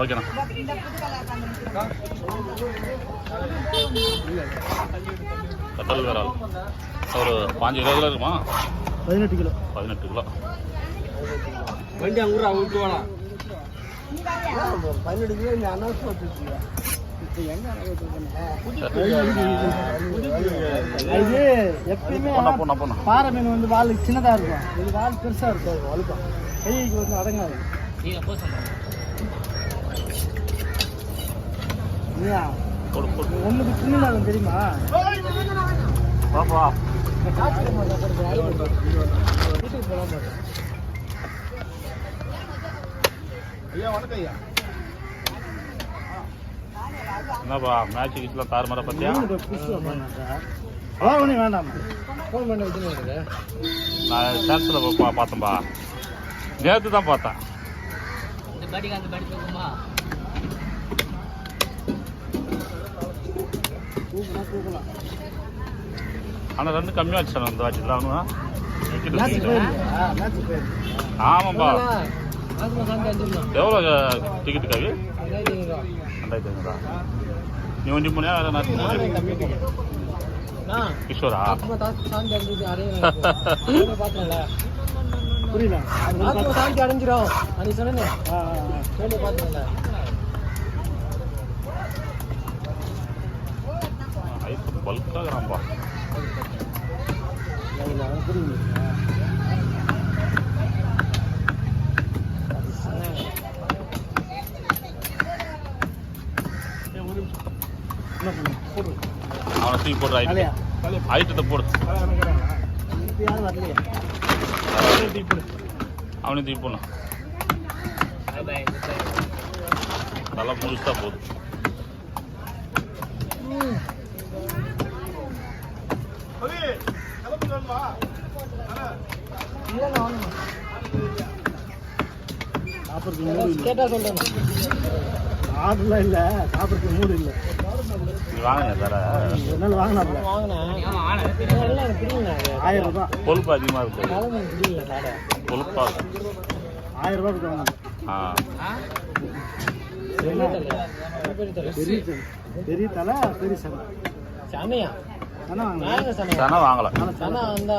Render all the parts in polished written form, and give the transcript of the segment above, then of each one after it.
ஓகேண்ணா. கட்டல் வேறால் ஒரு 5 கிலோ இருக்குமா? 18 கிலோ. 18 கிலோ. வண்டி அங்கூர் அவுட்டு வேணா 18 கிலோ இந்த அனௌன்ஸ் பண்ணிருக்கீங்க. இப்போ எங்க இது எப்பயுமே பாறை மீன் வந்து வால் சின்னதா இருக்கும், இது வால் பெருசா இருக்கும், வலுக்கும் கைக்கு வந்து அடங்காது. ஒண்ணுக்கு சின்னதா இருக்கும் தெரியுமா? பாப்பா வீட்டுக்கு போலாம் பாரு. ஐயா வணக்கம் ஐயா. என்னப்பா மேட்ச் கிட்ஸ்லாம் தாறுமாற பத்தியா? அதான் ஒன்றும் வேண்டாம், ஃபோன் பண்ணி வச்சுன்னு. நான் சேனத்தில் பார்த்தேன்பா, நேற்று தான் பார்த்தேன். ஆனால் 2 கம்மியாக வச்சு இந்த வாட்சிலாம் ஆமாம்பா. எவ்வளோ டிக்கெட்டு காவி? 2500. நீ ஒண்டி போனியா? கிஷோரா? புரியல, சாந்தி அடைஞ்சிரும் நீ சொன்ன பல்காகிறான்பா. அவனை தூக்கி போடுற ஐட்டத்தை போடு. அவனையும் தூக்கி போடணும். நல்லா முழுசா போகுது. கேட்டா சொல்றேன், ஆர்டர்லாம் இல்லை, சாப்பிட்றதுக்கு மூடு இல்லை. நீ வாங்கின தர என்னால் வாங்கினாப்ல வாங்கினேன். 1000 ரூபாய். கொழுப்பு அதிகமாக இருக்கு. கொழுப்பா 1000 ரூபாய் கொடுத்தாங்க. பெரிய தலை பெரிய சனை சனையா சனை வாங்கலாம். சனை அந்த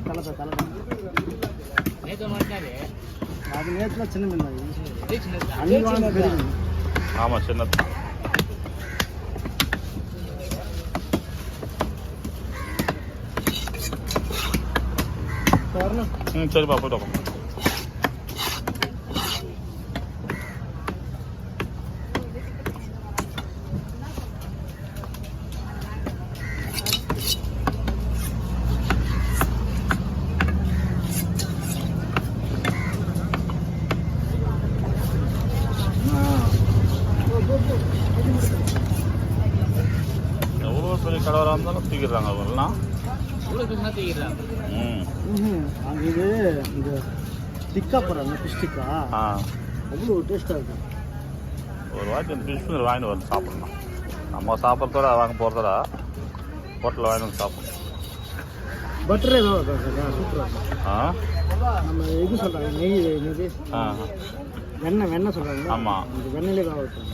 தலை தலை அது நேரத்துல சின்ன மீன் தான், பெரிய மீன். ஆமாம் சின்னது. சரிப்பா போய்ட்டு வாங்க. எவ்வளோ பெரிய கடவராக இருந்தாலும் தூக்கிடுறாங்க அவங்களாம். இது இந்த டிக்கா போடுறாங்க, ஃபிஷ் டிக்கா, அவ்வளோ டேஸ்ட்டாக இருக்கும். ஒரு வாட்டி அந்த ஃபிஷ் ஃபிங்கர் வாங்கிட்டு வந்து சாப்பிட்ணும். நம்ம சாப்பிட்றதோட வாங்க போகிறதோட ஹோட்டலில் வாங்கிட்டு வந்து சாப்பிடணும். பட்டரே தான் சூப்பராக இருக்கும். நம்ம இது சொல்கிறாங்க நெய், வெண்ணெய் சொல்கிறாங்க. ஆமாம், இந்த வெண்ணெயிலே தான் வைப்பாங்க.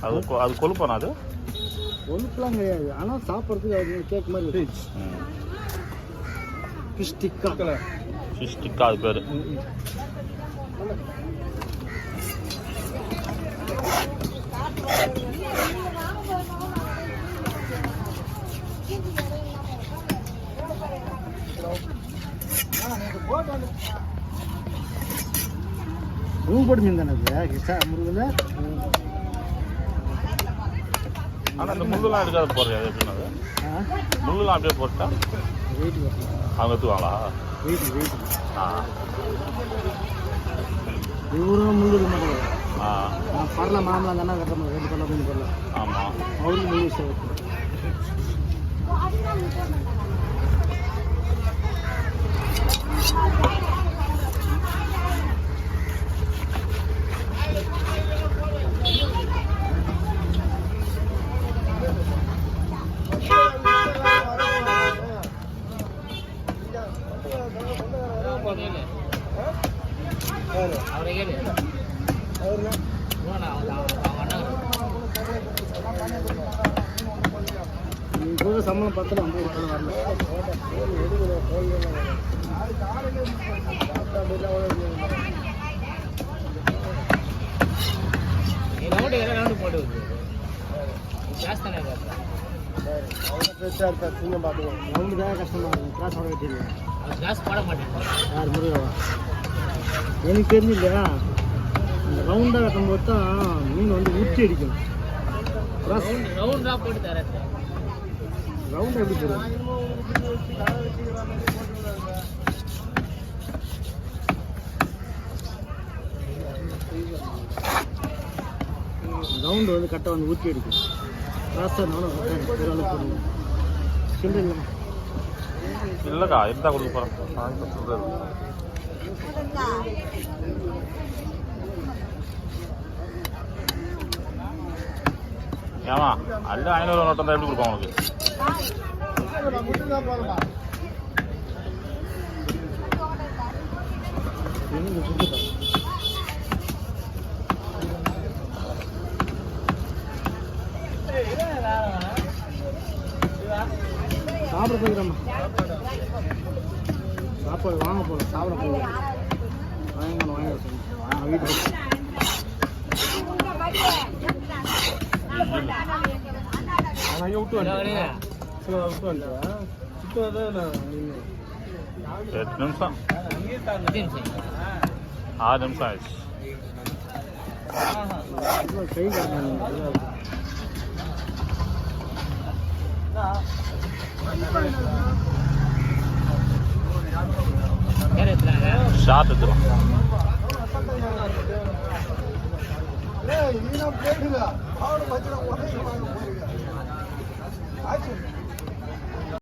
அது கொழுப்பானா? அது கொழுப்புலாம் கிடையாது, ஆனால் சாப்பிட்றதுக்கு அது கேக் மாதிரி. ஃபிஷ் டிக்கா அது பேர். போட்டு மீன் தானே முருகல. ஆனால் இந்த முள்ளுலாம் எடுக்காத போடுறியா? எப்படின்னா முள்ளுலாம் அப்படியே போட்டா வெயிட் அவங்க எடுத்துவாங்களா? வெயிட் இவரும் முள்ளு இருக்க மாட்டாங்க. பரல மாமலாம் தானே கட்ட முடியும், 2 பரல 3 பரல. ஆமாம், அவருக்கு முள்ளு விஷயம். சம்பளம் 10 50 வரல. போட்டு எனக்கு தெரிஞ்சு இல்லையா இந்த ரவுண்டாக கட்டும்போது தான் மீன் வந்து உச்சி அடிக்கும். ரவுண்டாக போட்டு தர ரவுண்ட் எப்படி போடுவோம்? ரவுண்டு வந்து கட்டை வந்து ஊற்றி அடிக்கும். இல்லைக்கா இருந்தால் கொடுக்க போகிறேன். ஏமா அல்ல 500 நோட்டம் தான் எப்படி கொடுப்போம் உனக்கு? சாப்பிட போய்க்கிறோம்மா. சாப்பாடு வாங்க போகலாம். சாப்பிட போகலாம். வாங்க வீட்டுக்கு விட்டு வந்துட்டா 8 நிமிஷம் 6 நிமிஷம் ஆயிடுச்சு. கை காரணம் ஷார்ட் எடுத்துரும்.